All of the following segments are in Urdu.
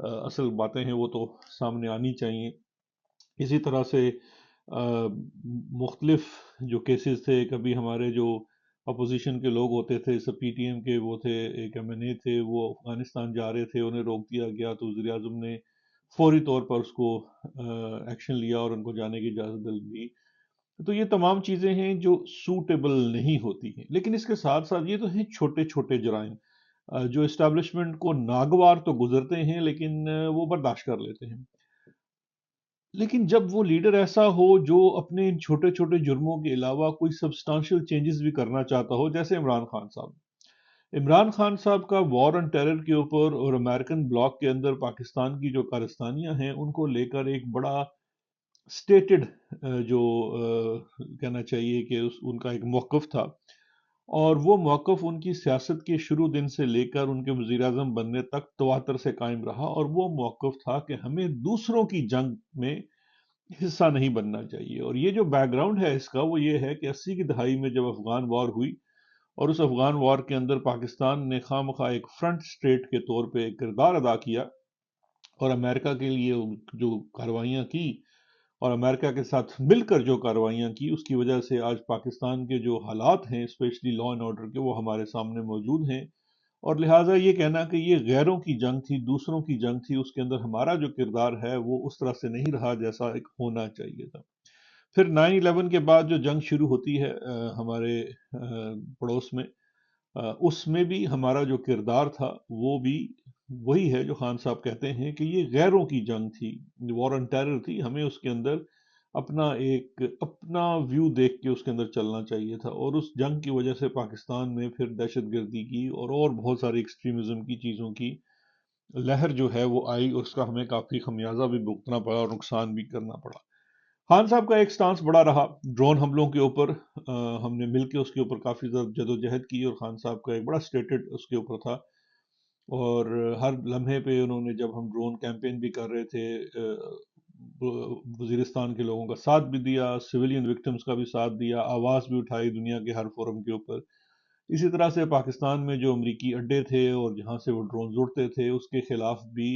اصل باتیں ہیں وہ تو سامنے آنی چاہیے۔ اسی طرح سے مختلف جو کیسز تھے، کبھی ہمارے جو اپوزیشن کے لوگ ہوتے تھے، سب پی ٹی ایم کے وہ تھے، ایک ایم این اے تھے، وہ افغانستان جا رہے تھے، انہیں روک دیا گیا تو وزیر اعظم نے فوری طور پر اس کو ایکشن لیا اور ان کو جانے کی اجازت دی۔ تو یہ تمام چیزیں ہیں جو سوٹیبل نہیں ہوتی ہیں، لیکن اس کے ساتھ ساتھ یہ تو ہیں چھوٹے چھوٹے جرائم جو اسٹیبلشمنٹ کو ناگوار تو گزرتے ہیں لیکن وہ برداشت کر لیتے ہیں۔ لیکن جب وہ لیڈر ایسا ہو جو اپنے ان چھوٹے چھوٹے جرموں کے علاوہ کوئی سبسٹانشل چینجز بھی کرنا چاہتا ہو، جیسے عمران خان صاحب، عمران خان صاحب کا وار آن ٹیرر کے اوپر اور امریکن بلاک کے اندر پاکستان کی جو کارستانیاں ہیں ان کو لے کر ایک بڑا سٹیٹڈ جو کہنا چاہیے کہ ان کا ایک موقف تھا، اور وہ موقف ان کی سیاست کے شروع دن سے لے کر ان کے وزیر اعظم بننے تک تواتر سے قائم رہا، اور وہ موقف تھا کہ ہمیں دوسروں کی جنگ میں حصہ نہیں بننا چاہیے۔ اور یہ جو بیک گراؤنڈ ہے اس کا وہ یہ ہے کہ 80 کی دہائی میں جب افغان وار ہوئی اور اس افغان وار کے اندر پاکستان نے خواہ مخواہ ایک فرنٹ اسٹیٹ کے طور پہ ایک کردار ادا کیا اور امریکہ کے لیے جو کاروائیاں کی اور امریکہ کے ساتھ مل کر جو کاروائیاں کی، اس کی وجہ سے آج پاکستان کے جو حالات ہیں اسپیشلی لا اینڈ آرڈر کے، وہ ہمارے سامنے موجود ہیں۔ اور لہٰذا یہ کہنا کہ یہ غیروں کی جنگ تھی، دوسروں کی جنگ تھی، اس کے اندر ہمارا جو کردار ہے وہ اس طرح سے نہیں رہا جیسا ایک ہونا چاہیے تھا۔ پھر 9/11 کے بعد جو جنگ شروع ہوتی ہے ہمارے پڑوس میں، اس میں بھی ہمارا جو کردار تھا وہ بھی وہی ہے جو خان صاحب کہتے ہیں کہ یہ غیروں کی جنگ تھی، وار آن ٹیرر تھی، ہمیں اس کے اندر اپنا ویو دیکھ کے اس کے اندر چلنا چاہیے تھا، اور اس جنگ کی وجہ سے پاکستان میں پھر دہشت گردی کی اور بہت ساری ایکسٹریمزم کی چیزوں کی لہر جو ہے وہ آئی، اور اس کا ہمیں کافی خمیازہ بھی بھگتنا پڑا اور نقصان بھی کرنا پڑا۔ خان صاحب کا ایک سٹانس بڑا رہا ڈرون حملوں کے اوپر، ہم نے مل کے اس کے اوپر کافی زیادہ جدوجہد کی، اور خان صاحب کا ایک بڑا سٹیٹڈ اس کے اوپر تھا، اور ہر لمحے پہ انہوں نے، جب ہم ڈرون کیمپین بھی کر رہے تھے، وزیرستان کے لوگوں کا ساتھ بھی دیا، سویلین وکٹمز کا بھی ساتھ دیا، آواز بھی اٹھائی دنیا کے ہر فورم کے اوپر۔ اسی طرح سے پاکستان میں جو امریکی اڈے تھے اور جہاں سے وہ ڈرونز اڑتے تھے اس کے خلاف بھی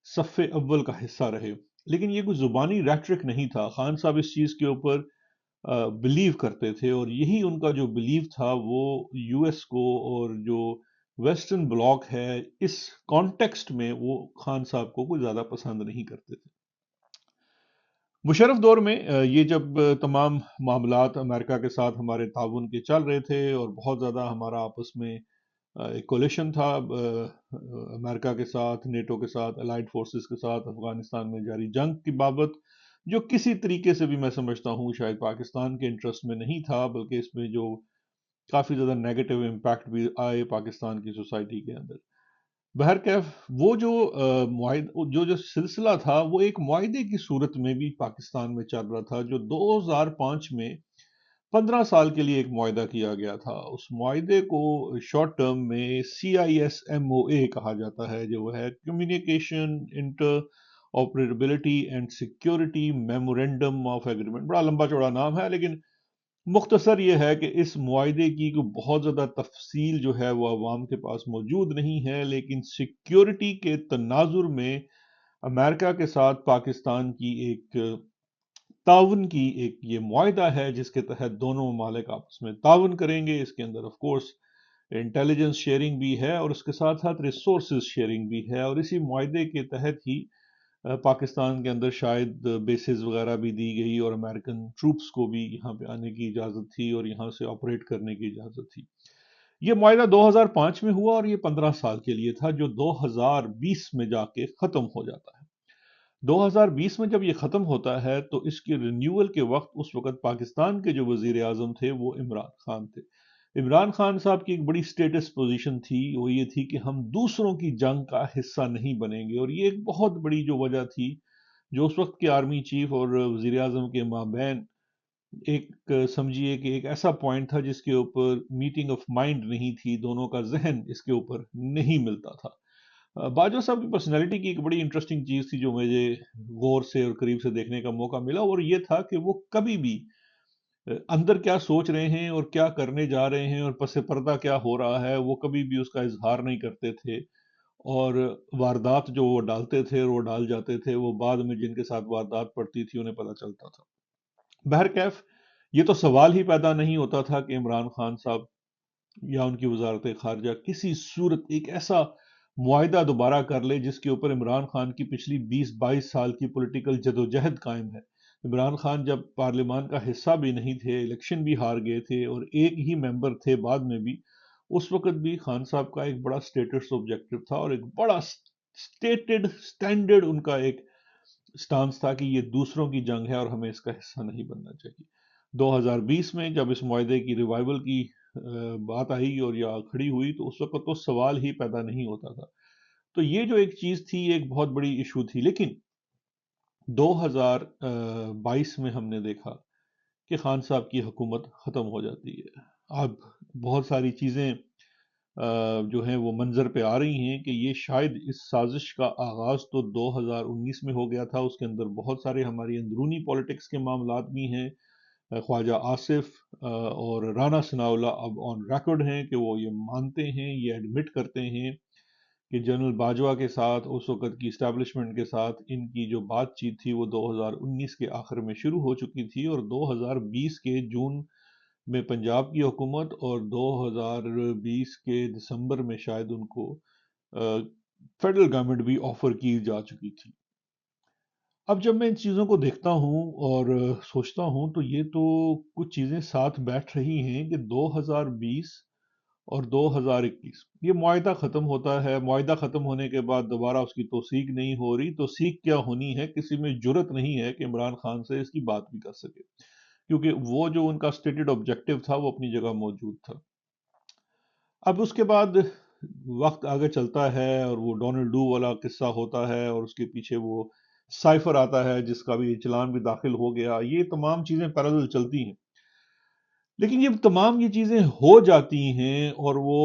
صف اول کا حصہ رہے۔ لیکن یہ کوئی زبانی ریٹرک نہیں تھا، خان صاحب اس چیز کے اوپر بلیو کرتے تھے، اور یہی ان کا جو بلیو تھا وہ یو ایس کو اور جو ویسٹرن بلاک ہے اس کانٹیکسٹ میں وہ خان صاحب کو کوئی زیادہ پسند نہیں کرتے تھے۔ مشرف دور میں یہ جب تمام معاملات امریکہ کے ساتھ ہمارے تعاون کے چل رہے تھے اور بہت زیادہ ہمارا آپس میں ایک کولیشن تھا امریکہ کے ساتھ، نیٹو کے ساتھ، الائڈ فورسز کے ساتھ افغانستان میں جاری جنگ کی بابت، جو کسی طریقے سے بھی میں سمجھتا ہوں شاید پاکستان کے انٹرسٹ میں نہیں تھا، بلکہ اس میں جو کافی زیادہ نیگیٹو امپیکٹ بھی آئے پاکستان کی سوسائٹی کے اندر۔ بہرکیف وہ جو جو سلسلہ تھا وہ ایک معاہدے کی صورت میں بھی پاکستان میں چل رہا تھا، جو 2005 میں 15 سال کے لیے ایک معاہدہ کیا گیا تھا۔ اس معاہدے کو شارٹ ٹرم میں CISMOA کہا جاتا ہے، جو ہے communication interoperability and security memorandum of agreement. بڑا لمبا چوڑا نام ہے، لیکن مختصر یہ ہے کہ اس معاہدے کی کوئی بہت زیادہ تفصیل جو ہے وہ عوام کے پاس موجود نہیں ہے، لیکن سیکیورٹی کے تناظر میں امریکہ کے ساتھ پاکستان کی ایک تعاون کی ایک یہ معاہدہ ہے جس کے تحت دونوں ممالک آپس میں تعاون کریں گے۔ اس کے اندر آف کورس انٹیلیجنس شیئرنگ بھی ہے اور اس کے ساتھ ساتھ ریسورسز شیئرنگ بھی ہے، اور اسی معاہدے کے تحت ہی پاکستان کے اندر شاید بیسز وغیرہ بھی دی گئی اور امریکن ٹروپس کو بھی یہاں پہ آنے کی اجازت تھی اور یہاں سے آپریٹ کرنے کی اجازت تھی۔ یہ معاہدہ 2005 میں ہوا اور یہ 15 سال کے لیے تھا، جو 2020 میں جا کے ختم ہو جاتا ہے۔ 2020 میں جب یہ ختم ہوتا ہے تو اس کی رینیول کے وقت، اس وقت پاکستان کے جو وزیر اعظم تھے وہ عمران خان تھے۔ عمران خان صاحب کی ایک بڑی سٹیٹس پوزیشن تھی، وہ یہ تھی کہ ہم دوسروں کی جنگ کا حصہ نہیں بنیں گے، اور یہ ایک بہت بڑی جو وجہ تھی جو اس وقت کے آرمی چیف اور وزیر اعظم کے مابین ایک سمجھیے کہ ایک ایسا پوائنٹ تھا جس کے اوپر میٹنگ آف مائنڈ نہیں تھی، دونوں کا ذہن اس کے اوپر نہیں ملتا تھا۔ باجوہ صاحب کی پرسنالٹی کی ایک بڑی انٹرسٹنگ چیز تھی جو مجھے غور سے اور قریب سے دیکھنے کا موقع ملا، اور یہ تھا کہ وہ کبھی بھی اندر کیا سوچ رہے ہیں اور کیا کرنے جا رہے ہیں اور پس پردہ کیا ہو رہا ہے وہ کبھی بھی اس کا اظہار نہیں کرتے تھے، اور واردات جو وہ ڈالتے تھے اور وہ ڈال جاتے تھے، وہ بعد میں جن کے ساتھ واردات پڑتی تھی انہیں پتہ چلتا تھا۔ بہرکیف یہ تو سوال ہی پیدا نہیں ہوتا تھا کہ عمران خان صاحب یا ان کی وزارت خارجہ کسی صورت ایک ایسا معاہدہ دوبارہ کر لے جس کے اوپر عمران خان کی پچھلی 20-22 سال کی پولیٹیکل جدوجہد قائم ہے۔ عمران خان جب پارلیمان کا حصہ بھی نہیں تھے، الیکشن بھی ہار گئے تھے اور ایک ہی ممبر تھے بعد میں بھی، اس وقت بھی خان صاحب کا ایک بڑا سٹیٹس آبجیکٹو تھا اور ایک بڑا سٹیٹڈ سٹینڈرڈ ان کا ایک سٹانس تھا کہ یہ دوسروں کی جنگ ہے اور ہمیں اس کا حصہ نہیں بننا چاہیے۔ 2020 میں جب اس معاہدے کی ریوائول کی بات آئی اور یا کھڑی ہوئی تو اس وقت تو سوال ہی پیدا نہیں ہوتا تھا۔ تو یہ جو ایک چیز تھی ایک بہت بڑی ایشو تھی، لیکن 2022 میں ہم نے دیکھا کہ خان صاحب کی حکومت ختم ہو جاتی ہے۔ اب بہت ساری چیزیں جو ہیں وہ منظر پہ آ رہی ہیں کہ یہ شاید اس سازش کا آغاز تو 2019 میں ہو گیا تھا، اس کے اندر بہت سارے ہماری اندرونی پولیٹکس کے معاملات بھی ہیں۔ خواجہ آصف اور رانا ثناء اللہ اب آن ریکارڈ ہیں کہ وہ یہ مانتے ہیں، یہ ایڈمٹ کرتے ہیں کہ جنرل باجوہ کے ساتھ اس وقت کی اسٹیبلشمنٹ کے ساتھ ان کی جو بات چیت تھی وہ 2019 کے آخر میں شروع ہو چکی تھی، اور 2020 کے جون میں پنجاب کی حکومت اور 2020 کے دسمبر میں شاید ان کو فیڈرل گورنمنٹ بھی آفر کی جا چکی تھی۔ اب جب میں ان چیزوں کو دیکھتا ہوں اور سوچتا ہوں تو یہ تو کچھ چیزیں ساتھ بیٹھ رہی ہیں کہ 2020 اور 2021 یہ معاہدہ ختم ہوتا ہے، معاہدہ ختم ہونے کے بعد دوبارہ اس کی توثیق نہیں ہو رہی، توثیق کیا ہونی ہے، کسی میں جرت نہیں ہے کہ عمران خان سے اس کی بات بھی کر سکے، کیونکہ وہ جو ان کا سٹیٹڈ آبجیکٹو تھا وہ اپنی جگہ موجود تھا۔ اب اس کے بعد وقت آگے چلتا ہے اور وہ ڈونلڈ ڈو والا قصہ ہوتا ہے اور اس کے پیچھے وہ سائفر آتا ہے جس کا بھی چلان بھی داخل ہو گیا، یہ تمام چیزیں پیرالل چلتی ہیں۔ لیکن یہ تمام یہ چیزیں ہو جاتی ہیں اور وہ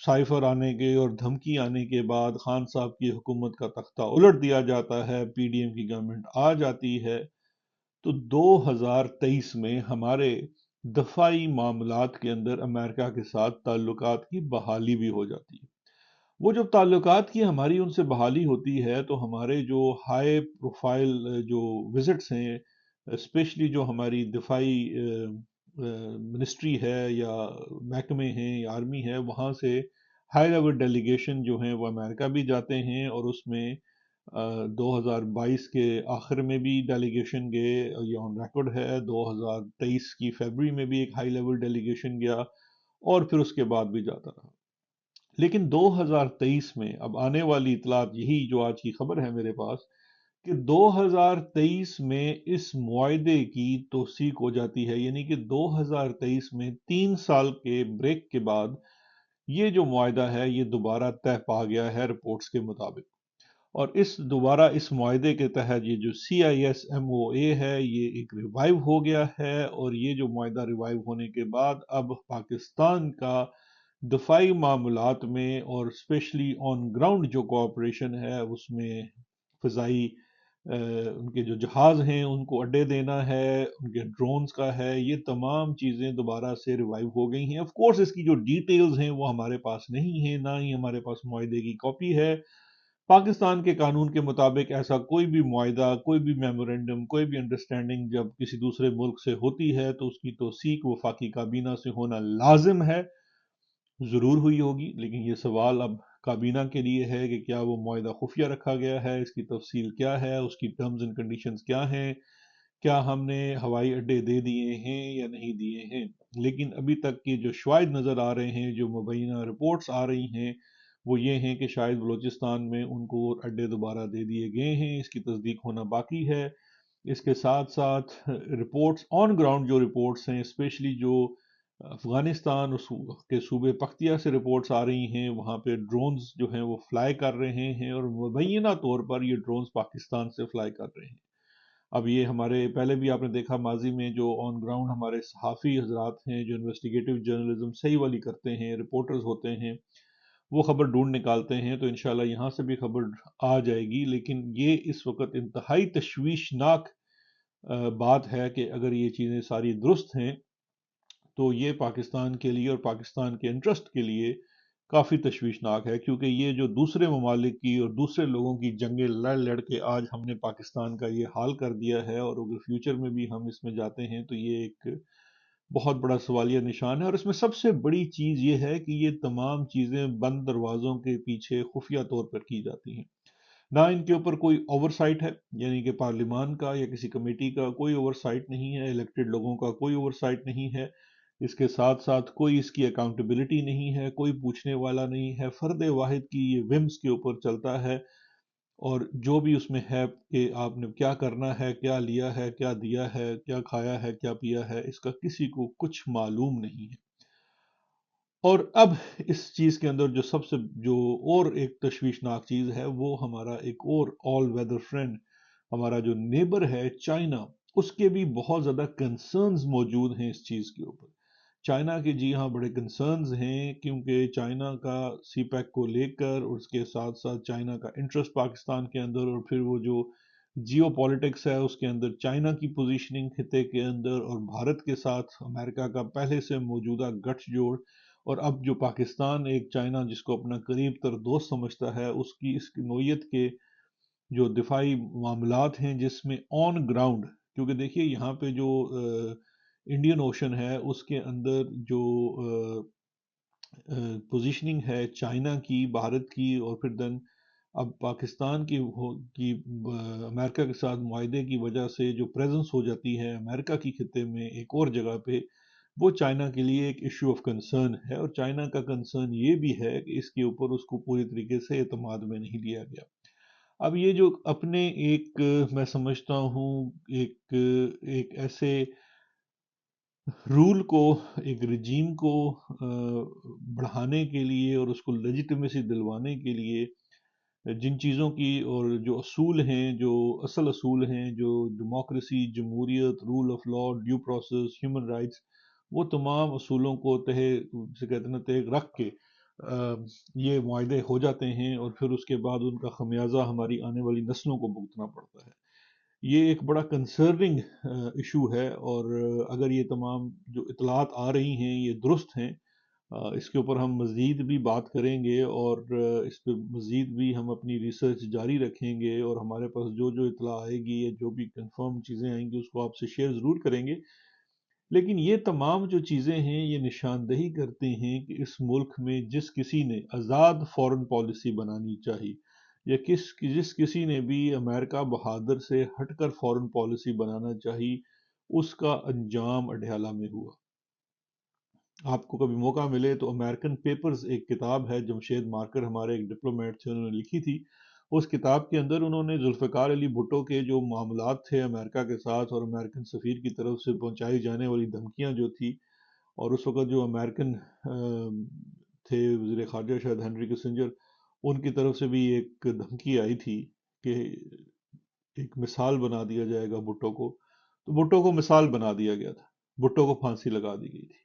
سائفر آنے کے اور دھمکی آنے کے بعد خان صاحب کی حکومت کا تختہ الٹ دیا جاتا ہے، پی ڈی ایم کی گورنمنٹ آ جاتی ہے، تو 2023 میں ہمارے دفاعی معاملات کے اندر امریکہ کے ساتھ تعلقات کی بحالی بھی ہو جاتی ہے۔ وہ جب تعلقات کی ہماری ان سے بحالی ہوتی ہے تو ہمارے جو ہائی پروفائل جو وزٹس ہیں، اسپیشلی جو ہماری دفاعی منسٹری ہے یا محکمے ہیں یا آرمی ہے، وہاں سے ہائی لیول ڈیلیگیشن جو ہیں وہ امریکہ بھی جاتے ہیں، اور اس میں 2022 کے آخر میں بھی ڈیلیگیشن گئے، یہ آن ریکارڈ ہے، 2023 کی فیبری میں بھی ایک ہائی لیول ڈیلیگیشن گیا اور پھر اس کے بعد بھی جاتا رہا۔ لیکن 2023 میں اب آنے والی اطلاعات یہی جو آج کی خبر ہے میرے پاس کہ 2023 میں اس معاہدے کی توثیق ہو جاتی ہے، یعنی کہ 2023 میں 3 سال کے بریک کے بعد یہ جو معاہدہ ہے یہ دوبارہ طے پا گیا ہے رپورٹس کے مطابق، اور دوبارہ اس معاہدے کے تحت یہ جو CISMOA ہے یہ ایک ریوائیو ہو گیا ہے، اور یہ جو معاہدہ ریوائیو ہونے کے بعد اب پاکستان کا دفاعی معاملات میں اور اسپیشلی آن گراؤنڈ جو کوآپریشن ہے اس میں فضائی ان کے جو جہاز ہیں ان کو اڈے دینا ہے، ان کے ڈرونز کا ہے، یہ تمام چیزیں دوبارہ سے ریوائیو ہو گئی ہیں۔ آف کورس اس کی جو ڈیٹیلز ہیں وہ ہمارے پاس نہیں ہیں، نہ ہی ہمارے پاس معاہدے کی کاپی ہے۔ پاکستان کے قانون کے مطابق ایسا کوئی بھی معاہدہ، کوئی بھی میمورنڈم، کوئی بھی انڈرسٹینڈنگ جب کسی دوسرے ملک سے ہوتی ہے تو اس کی توثیق وفاقی کابینہ سے ہونا لازم ہے، ضرور ہوئی ہوگی، لیکن یہ سوال اب کابینہ کے لیے ہے کہ کیا وہ معاہدہ خفیہ رکھا گیا ہے، اس کی تفصیل کیا ہے، اس کی ٹرمز اینڈ کنڈیشنز کیا ہیں، کیا ہم نے ہوائی اڈے دے دیے ہیں یا نہیں دیے ہیں۔ لیکن ابھی تک کی جو شواہد نظر آ رہے ہیں، جو مبینہ رپورٹس آ رہی ہیں، وہ یہ ہیں کہ شاید بلوچستان میں ان کو اڈے دوبارہ دے دیے گئے ہیں، اس کی تصدیق ہونا باقی ہے۔ اس کے ساتھ ساتھ رپورٹس آن گراؤنڈ جو رپورٹس ہیں، اسپیشلی جو افغانستان کے صوبے پختیا سے رپورٹس آ رہی ہیں، وہاں پہ ڈرونز جو ہیں وہ فلائی کر رہے ہیں اور مبینہ طور پر یہ ڈرونز پاکستان سے فلائی کر رہے ہیں۔ اب یہ ہمارے پہلے بھی آپ نے دیکھا ماضی میں جو آن گراؤنڈ ہمارے صحافی حضرات ہیں جو انویسٹیگیٹو جرنلزم صحیح والی کرتے ہیں، رپورٹرز ہوتے ہیں، وہ خبر ڈھونڈ نکالتے ہیں، تو انشاءاللہ یہاں سے بھی خبر آ جائے گی۔ لیکن یہ اس وقت انتہائی تشویشناک بات ہے کہ اگر یہ چیزیں ساری درست ہیں تو یہ پاکستان کے لیے اور پاکستان کے انٹرسٹ کے لیے کافی تشویشناک ہے، کیونکہ یہ جو دوسرے ممالک کی اور دوسرے لوگوں کی جنگیں لڑ لڑ کے آج ہم نے پاکستان کا یہ حال کر دیا ہے، اور اگر فیوچر میں بھی ہم اس میں جاتے ہیں تو یہ ایک بہت بڑا سوالیہ نشان ہے۔ اور اس میں سب سے بڑی چیز یہ ہے کہ یہ تمام چیزیں بند دروازوں کے پیچھے خفیہ طور پر کی جاتی ہیں، نہ ان کے اوپر کوئی اوور سائٹ ہے، یعنی کہ پارلیمان کا یا کسی کمیٹی کا کوئی اوور سائٹ نہیں ہے، الیکٹڈ لوگوں کا کوئی اوور سائٹ نہیں ہے، اس کے ساتھ ساتھ کوئی اس کی اکاؤنٹیبلٹی نہیں ہے، کوئی پوچھنے والا نہیں ہے، فرد واحد کی یہ ومز کے اوپر چلتا ہے، اور جو بھی اس میں ہے کہ آپ نے کیا کرنا ہے، کیا لیا ہے، کیا دیا ہے، کیا کھایا ہے، کیا پیا ہے، اس کا کسی کو کچھ معلوم نہیں ہے۔ اور اب اس چیز کے اندر جو سب سے جو اور ایک تشویشناک چیز ہے، وہ ہمارا ایک اور آل ویدر فرینڈ، ہمارا جو نیبر ہے چائنا، اس کے بھی بہت زیادہ کنسرنز موجود ہیں اس چیز کے اوپر۔ چائنا کے جی ہاں بڑے کنسرنز ہیں، کیونکہ چائنا کا سی پیک کو لے کر اور اس کے ساتھ ساتھ چائنا کا انٹرسٹ پاکستان کے اندر، اور پھر وہ جو جیو پالیٹکس ہے اس کے اندر چائنا کی پوزیشننگ خطے کے اندر، اور بھارت کے ساتھ امریکہ کا پہلے سے موجودہ گٹھ جوڑ، اور اب جو پاکستان ایک چائنا جس کو اپنا قریب تر دوست سمجھتا ہے، اس کی اس کی نوعیت کے جو دفاعی معاملات ہیں جس میں آن گراؤنڈ، کیونکہ دیکھیے یہاں پہ جو انڈین اوشن ہے اس کے اندر جو پوزیشننگ ہے چائنا کی، بھارت کی، اور پھر دن اب پاکستان کی امریکہ کے ساتھ معاہدے کی وجہ سے جو پریزنس ہو جاتی ہے امریکہ کی خطے میں ایک اور جگہ پہ، وہ چائنا کے لیے ایک ایشو آف کنسرن ہے، اور چائنا کا کنسرن یہ بھی ہے کہ اس کے اوپر اس کو پوری طریقے سے اعتماد میں نہیں لیا گیا۔ اب یہ جو اپنے ایک میں سمجھتا ہوں ایک ایسے رول کو، ایک رجیم کو بڑھانے کے لیے اور اس کو لیجیٹمیسی دلوانے کے لیے جن چیزوں کی اور جو اصول ہیں، جو اصل اصول ہیں، جو ڈیموکریسی، جمہوریت، rule of law, due process, human rights, وہ تمام اصولوں کو سے کہتے ہیں تہ رکھ کے یہ معاہدے ہو جاتے ہیں، اور پھر اس کے بعد ان کا خمیازہ ہماری آنے والی نسلوں کو بھگتنا پڑتا ہے۔ یہ ایک بڑا کنسرننگ ایشو ہے، اور اگر یہ تمام جو اطلاعات آ رہی ہیں یہ درست ہیں، اس کے اوپر ہم مزید بھی بات کریں گے، اور اس پہ مزید بھی ہم اپنی ریسرچ جاری رکھیں گے، اور ہمارے پاس جو جو اطلاع آئے گی یا جو بھی کنفرم چیزیں آئیں گی اس کو آپ سے شیئر ضرور کریں گے۔ لیکن یہ تمام جو چیزیں ہیں یہ نشاندہی کرتے ہیں کہ اس ملک میں جس کسی نے آزاد فورن پالیسی بنانی چاہی، یا جس کسی نے بھی امریکہ بہادر سے ہٹ کر فورن پالیسی بنانا چاہی، اس کا انجام اڈیالہ میں ہوا۔ آپ کو کبھی موقع ملے تو امریکن پیپرز ایک کتاب ہے، جمشید مارکر ہمارے ایک ڈپلومیٹ تھے، انہوں نے لکھی تھی، اس کتاب کے اندر انہوں نے ذوالفقار علی بھٹو کے جو معاملات تھے امریکہ کے ساتھ، اور امریکن سفیر کی طرف سے پہنچائی جانے والی دھمکیاں جو تھی، اور اس وقت جو امریکن تھے وزیر خارجہ شاید ہنری کسنجر، ان کی طرف سے بھی ایک دھمکی آئی تھی کہ ایک مثال بنا دیا جائے گا بھٹو کو، تو بھٹو کو مثال بنا دیا گیا تھا، بھٹو کو پھانسی لگا دی گئی تھی۔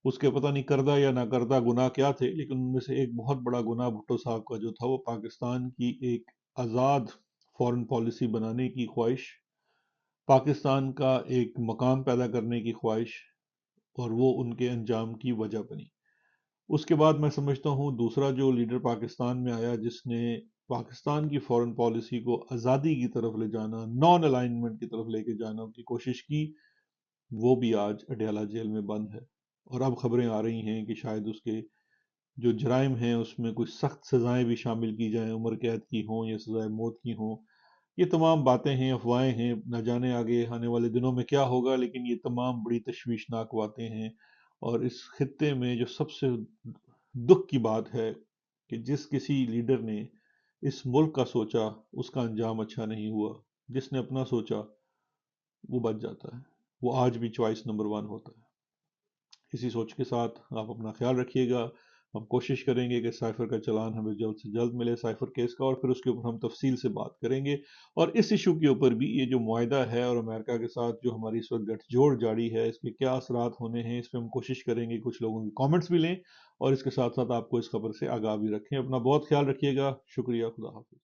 اس کے پتہ نہیں کردہ یا نہ کردہ گناہ کیا تھے، لیکن ان میں سے ایک بہت بڑا گناہ بھٹو صاحب کا جو تھا وہ پاکستان کی ایک آزاد فورن پالیسی بنانے کی خواہش، پاکستان کا ایک مقام پیدا کرنے کی خواہش، اور وہ ان کے انجام کی وجہ بنی۔ اس کے بعد میں سمجھتا ہوں دوسرا جو لیڈر پاکستان میں آیا جس نے پاکستان کی فورن پالیسی کو آزادی کی طرف لے جانا، نان الائنمنٹ کی طرف لے کے جانا کی کوشش کی، وہ بھی آج اڈیالہ جیل میں بند ہے، اور اب خبریں آ رہی ہیں کہ شاید اس کے جو جرائم ہیں اس میں کچھ سخت سزائیں بھی شامل کی جائیں، عمر قید کی ہوں یا سزائے موت کی ہوں۔ یہ تمام باتیں ہیں، افواہیں ہیں، نہ جانے آگے آنے والے دنوں میں کیا ہوگا، لیکن یہ تمام بڑی تشویشناک باتیں ہیں، اور اس خطے میں جو سب سے دکھ کی بات ہے کہ جس کسی لیڈر نے اس ملک کا سوچا اس کا انجام اچھا نہیں ہوا، جس نے اپنا سوچا وہ بچ جاتا ہے، وہ آج بھی چوائس نمبر 1 ہوتا ہے۔ اسی سوچ کے ساتھ آپ اپنا خیال رکھیے گا، ہم کوشش کریں گے کہ سائفر کا چلان ہمیں جلد سے جلد ملے، سائفر کیس کا، اور پھر اس کے اوپر ہم تفصیل سے بات کریں گے، اور اس ایشو کے اوپر بھی یہ جو معاہدہ ہے اور امریکہ کے ساتھ جو ہماری اس وقت گٹھ جوڑ جاری ہے، اس کے کیا اثرات ہونے ہیں، اس پہ ہم کوشش کریں گے کچھ لوگوں کی کامنٹس بھی لیں، اور اس کے ساتھ ساتھ آپ کو اس خبر سے آگاہ بھی رکھیں۔ اپنا بہت خیال رکھیے گا، شکریہ، خدا حافظ۔